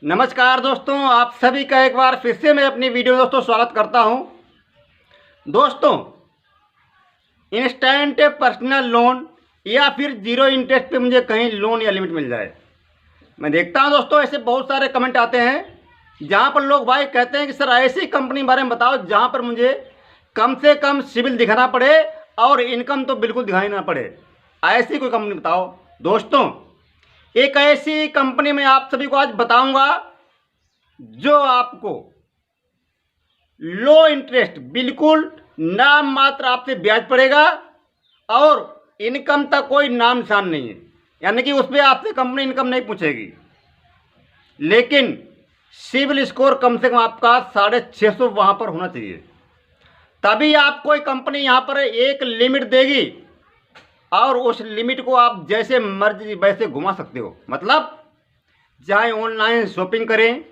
नमस्कार दोस्तों, आप सभी का एक बार फिर से मैं अपनी वीडियो में दोस्तों स्वागत करता हूं। दोस्तों, इंस्टेंट पर्सनल लोन या फिर जीरो इंटरेस्ट पे मुझे कहीं लोन या लिमिट मिल जाए। मैं देखता हूं दोस्तों, ऐसे बहुत सारे कमेंट आते हैं जहां पर लोग भाई कहते हैं कि सर ऐसी कंपनी के बारे में बताओ जहां पर मुझे कम से कम सिविल दिखाना पड़े और इनकम तो बिल्कुल दिखाई ना पड़े। ऐसी कोई कंपनी बताओ। दोस्तों, एक ऐसी कंपनी में आप सभी को आज बताऊंगा जो आपको लो इंटरेस्ट, बिल्कुल नाम मात्र आपसे ब्याज पड़ेगा और इनकम तक कोई नाम निशान नहीं है, यानी कि उस पर आपसे कंपनी इनकम नहीं पूछेगी, लेकिन सिविल स्कोर कम से कम आपका 650 वहां पर होना चाहिए। तभी आपको कंपनी यहां पर एक लिमिट देगी और उस लिमिट को आप जैसे मर्जी वैसे घुमा सकते हो। मतलब चाहे ऑनलाइन शॉपिंग करें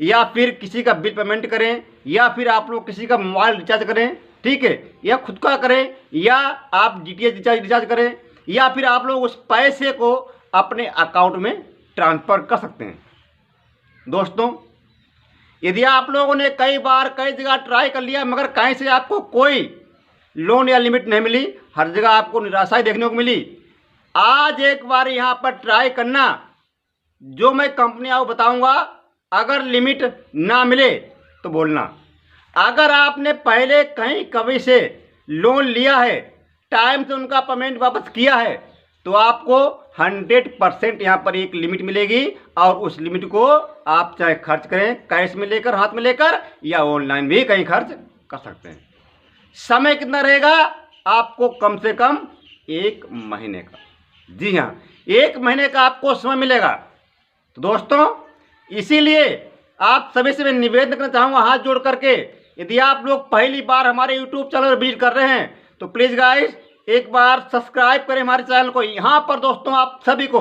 या फिर किसी का बिल पेमेंट करें या फिर आप लोग किसी का मोबाइल रिचार्ज करें, ठीक है, या खुद का करें या आप डीटीएच रिचार्ज करें या फिर आप लोग उस पैसे को अपने अकाउंट में ट्रांसफ़र कर सकते हैं। दोस्तों, यदि आप लोगों ने कई बार कई जगह ट्राई कर लिया मगर कहीं से आपको कोई लोन या लिमिट नहीं मिली, हर जगह आपको निराशा ही देखने को मिली, आज एक बार यहाँ पर ट्राई करना। जो मैं कंपनी आपको बताऊंगा, अगर लिमिट ना मिले तो बोलना। अगर आपने पहले कहीं कभी से लोन लिया है, टाइम से उनका पेमेंट वापस किया है, तो आपको 100% यहाँ पर एक लिमिट मिलेगी और उस लिमिट को आप चाहे खर्च करें कैश में लेकर, हाथ में लेकर, या ऑनलाइन भी कहीं खर्च कर सकते हैं। समय कितना रहेगा? आपको कम से कम 1 महीने का, जी हाँ, 1 महीने का आपको समय मिलेगा। तो दोस्तों, इसीलिए आप सभी से मैं निवेदन करना चाहूँगा हाथ जोड़ करके, यदि आप लोग पहली बार हमारे यूट्यूब चैनल विजिट कर रहे हैं तो प्लीज़ गाइस एक बार सब्सक्राइब करें हमारे चैनल को। यहाँ पर दोस्तों आप सभी को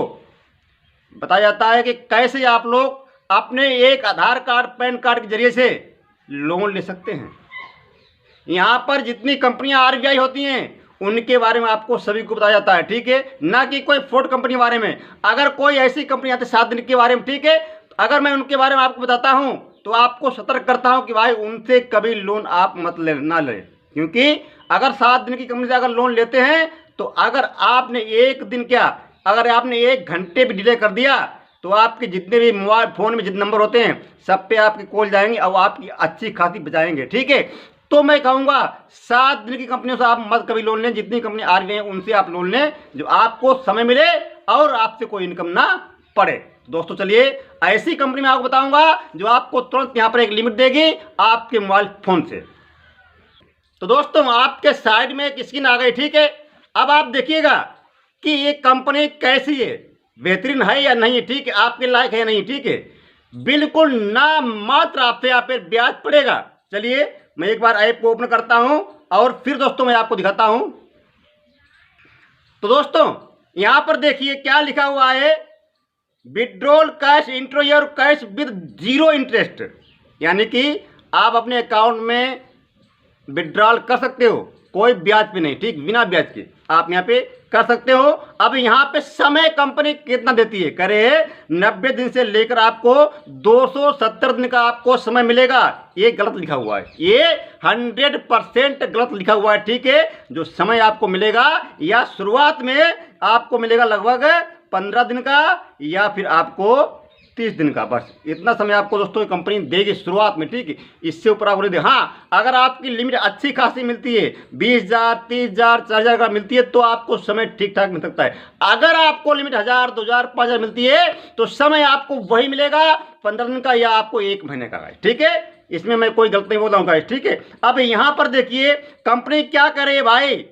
बताया जाता है कि कैसे आप लोग अपने एक आधार कार्ड, पैन कार्ड के जरिए से लोन ले सकते हैं। यहाँ पर जितनी कंपनियां आरबीआई होती हैं उनके बारे में आपको सभी को बताया जाता है, ठीक है, ना कि कोई फ्रॉड कंपनी के बारे में। अगर कोई ऐसी कंपनी आती है 7 दिन के बारे में, ठीक है, अगर मैं उनके बारे में आपको बताता हूँ तो आपको सतर्क करता हूँ कि भाई उनसे कभी लोन आप मत ले ना लें, क्योंकि अगर 7 दिन की कंपनी से अगर लोन लेते हैं तो अगर आपने एक दिन क्या, अगर आपने 1 घंटे भी डिले कर दिया तो आपके जितने भी मोबाइल फ़ोन में जितने नंबर होते हैं सब पे आपकी कॉल जाएंगे और आपकी अच्छी खासी बचाएंगे, ठीक है। तो मैं कहूँगा 7 दिन की कंपनियों से आप मत कभी लोन लें। जितनी कंपनी आ रही हैं उनसे आप लोन लें जो आपको समय मिले और आपसे कोई इनकम ना पड़े। दोस्तों चलिए, ऐसी कंपनी में आपको बताऊंगा जो आपको तुरंत यहाँ पर एक लिमिट देगी आपके मोबाइल फ़ोन से। तो दोस्तों, आपके साइड में एक स्क्रीन आ गई, ठीक है। अब आप देखिएगा कि ये कंपनी कैसी है, बेहतरीन है या नहीं, ठीक है, आपके लायक है या नहीं, ठीक है। बिल्कुल ना मात्र आपसे यहाँ पर ब्याज पड़ेगा। चलिए मैं एक बार ऐप को ओपन करता हूं और फिर दोस्तों मैं आपको दिखाता हूं। तो दोस्तों यहां पर देखिए क्या लिखा हुआ है, withdrawal cash intro your cash with zero interest, यानी कि आप अपने अकाउंट में विड्रॉल कर सकते हो कोई ब्याज पे नहीं, ठीक, बिना ब्याज के आप यहाँ पे कर सकते हो। अब यहाँ पे समय कंपनी कितना देती है, करे 90 दिन से लेकर आपको 270 दिन का आपको समय मिलेगा। ये गलत लिखा हुआ है, ये 100% गलत लिखा हुआ है, ठीक है। जो समय आपको मिलेगा या शुरुआत में आपको मिलेगा लगभग 15 दिन का या फिर आपको 30 दिन का, बस इतना समय आपको दोस्तों कंपनी देगी शुरुआत में, ठीक है। इससे ऊपर आपको दे, हाँ, अगर आपकी लिमिट अच्छी खासी मिलती है 20,000, 30,000, 40,000 का मिलती है तो आपको समय ठीक ठाक मिल सकता है। अगर आपको लिमिट 1,000, 2,000, 5,000 मिलती है तो समय आपको वही मिलेगा 15 दिन का या आपको 1 महीने का, ठीक है। इसमें मैं कोई गलत नहीं बोल रहा हूँ, ठीक है। अब यहाँ पर देखिए कंपनी क्या करे भाई,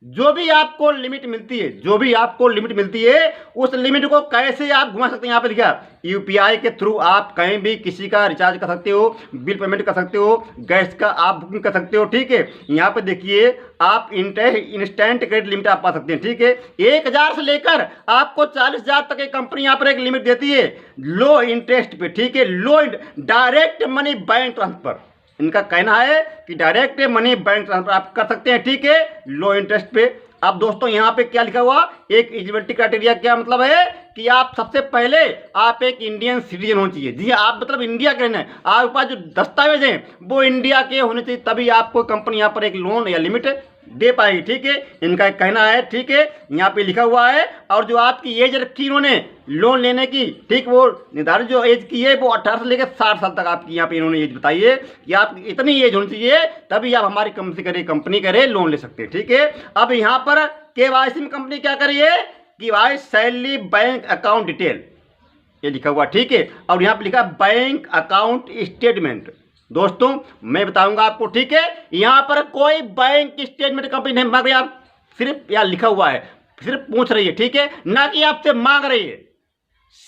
जो भी आपको लिमिट मिलती है, जो भी आपको लिमिट मिलती है उस लिमिट को कैसे आप घुमा सकते हैं। यहाँ पे लिखा यूपीआई के थ्रू आप कहीं भी किसी का रिचार्ज कर सकते हो, बिल पेमेंट कर सकते हो, गैस का आप बुकिंग कर सकते हो, ठीक है। यहाँ पे देखिए आप इंस्टेंट क्रेडिट लिमिट आप पा सकते हैं, ठीक है। 1,000 से लेकर आपको 40,000 तक एक कंपनी यहाँ पर एक लिमिट देती है लो इंटरेस्ट पे, ठीक है। लो डायरेक्ट मनी बैंक ट्रांसफर, इनका कहना है कि डायरेक्ट मनी बैंक ट्रांसफर आप कर सकते हैं, ठीक है, लो इंटरेस्ट पे। अब दोस्तों यहाँ पे क्या लिखा हुआ, एक एलिजिबिलिटी क्राइटेरिया क्या मतलब है कि आप सबसे पहले आप एक इंडियन सिटीजन होना चाहिए। जी आप मतलब इंडिया के हैं, आपके पास जो दस्तावेज हैं वो इंडिया के होने चाहिए, तभी आपको कंपनी यहाँ पर एक लोन या लिमिट दे पाएगी। ठीक है, इनका एक कहना है। ठीक है, यहाँ पे लिखा हुआ है। और जो आपकी एज रखी इन्होंने लोन लेने की, ठीक, वो निर्धारित जो एज की है वो 18 से लेकर 60 साल तक आपकी यहाँ पे इन्होंने एज बताई है कि आप इतनी एज होनी चाहिए तभी आप हमारी कंपनी करे लोन ले सकते हैं। ठीक है, अब यहाँ पर केवाईसी में कंपनी क्या करिए कि भाई सैलरी बैंक अकाउंट डिटेल ये लिखा हुआ। ठीक है, और यहाँ पे लिखा बैंक अकाउंट स्टेटमेंट। दोस्तों मैं बताऊंगा आपको। ठीक है, यहाँ पर कोई बैंक स्टेटमेंट कंपनी नहीं मांग रही, आप सिर्फ यहाँ लिखा हुआ है, सिर्फ पूछ रही है। ठीक है, ना कि आपसे मांग रही है,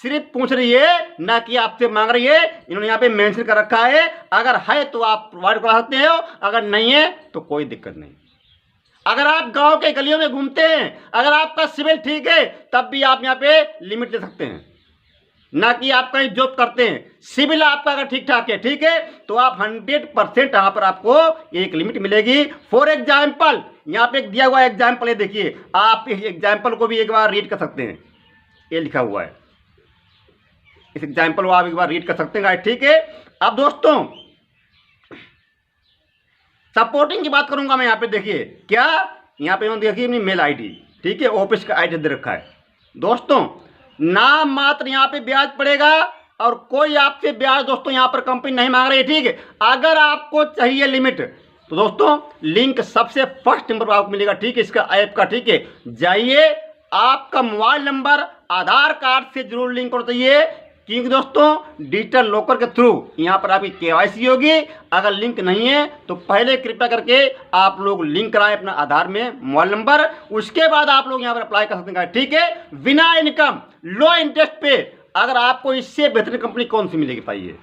सिर्फ पूछ रही है, ना कि आपसे मांग रही है। इन्होंने यहाँ पे मेंशन कर रखा है, अगर है तो आप प्रोवाइड करा सकते हो, अगर नहीं है तो कोई दिक्कत नहीं। अगर आप गांव के गलियों में घूमते हैं, अगर आपका सिविल ठीक है तब भी आप यहाँ पे लिमिट ले सकते हैं, ना कि आप कहीं जॉब करते हैं, सिविल आपका अगर ठीक ठाक है, ठीक है, तो आप 100% यहाँ पर आपको एक लिमिट मिलेगी। फॉर एग्जाम्पल यहाँ पे दिया हुआ एग्जाम्पल है, देखिए आप इस एग्जाम्पल को भी एक बार रीड कर सकते हैं, ये लिखा हुआ है, इस एग्जाम्पल को आप एक बार रीड कर सकते हैं। ठीक है, अब दोस्तों सपोर्टिंग की बात करूंगा मैं यहाँ पे। देखिए क्या यहाँ पे देखिए अपनी मेल आईडी, ठीक है, ऑफिस का आईडी दे रखा है। दोस्तों नाम मात्र यहाँ पे ब्याज पड़ेगा और कोई आपसे ब्याज दोस्तों यहाँ पर कंपनी नहीं मांग रही है। ठीक है, अगर आपको चाहिए लिमिट तो दोस्तों लिंक सबसे फर्स्ट नंबर पर आपको मिलेगा। ठीक है, इसका ऐप का। ठीक है, जाइए, आपका मोबाइल नंबर आधार कार्ड से जरूर लिंक होना चाहिए, क्योंकि दोस्तों डिजिटल लॉकर के थ्रू यहाँ पर आपकी केवाईसी होगी। अगर लिंक नहीं है तो पहले कृपया करके आप लोग लिंक कराएं अपना आधार में मोबाइल नंबर, उसके बाद आप लोग यहाँ पर अप्लाई कर सकते हैं। ठीक है, बिना इनकम लो इंटरेस्ट पे अगर आपको इससे बेहतरीन कंपनी कौन सी मिलेगी पाइए,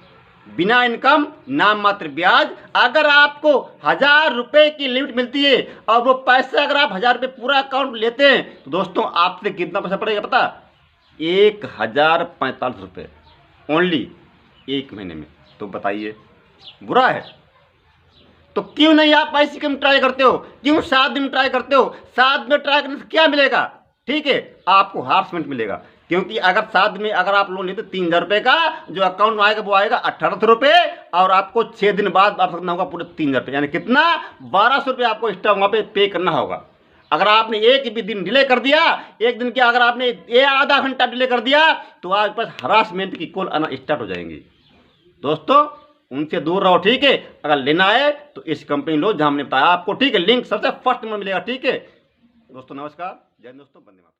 बिना इनकम नाम मात्र ब्याज। अगर आपको 1000 रुपये की लिमिट मिलती है और वो पैसे अगर आप 1000 रुपये पूरा अकाउंट लेते हैं तो दोस्तों आपसे कितना पैसा पड़ेगा पता, 1045 रुपये ओनली एक महीने में। तो बताइए बुरा है? तो क्यों नहीं आप 22 दिन ट्राई करते हो, क्यों 7 दिन ट्राई करते हो? 7 दिन ट्राई करने से क्या मिलेगा? ठीक है, आपको हार्समेंट मिलेगा, क्योंकि अगर 7 दिन में अगर आप लोन लेते 3000 रुपये का जो अकाउंट में आएगा वो आएगा 1800 रुपये, और आपको 6 दिन बाद आप सकना होगा पूरे 3000 रुपये, यानी कितना 1200 रुपये आपको एक्स्ट्रा वहाँ पे पे करना होगा। अगर आपने एक भी दिन डिले कर दिया, एक दिन के अगर आपने आधा घंटा डिले कर दिया तो आपके पास हरासमेंट की कॉल आना स्टार्ट हो जाएंगी। दोस्तों उनसे दूर रहो। ठीक है, अगर लेना है तो इस कंपनी लो जहां हमने बताया आपको। ठीक है, लिंक सबसे फर्स्ट में मिलेगा। ठीक है दोस्तों, नमस्कार, जय हिंद दोस्तों, वंदे मातरम।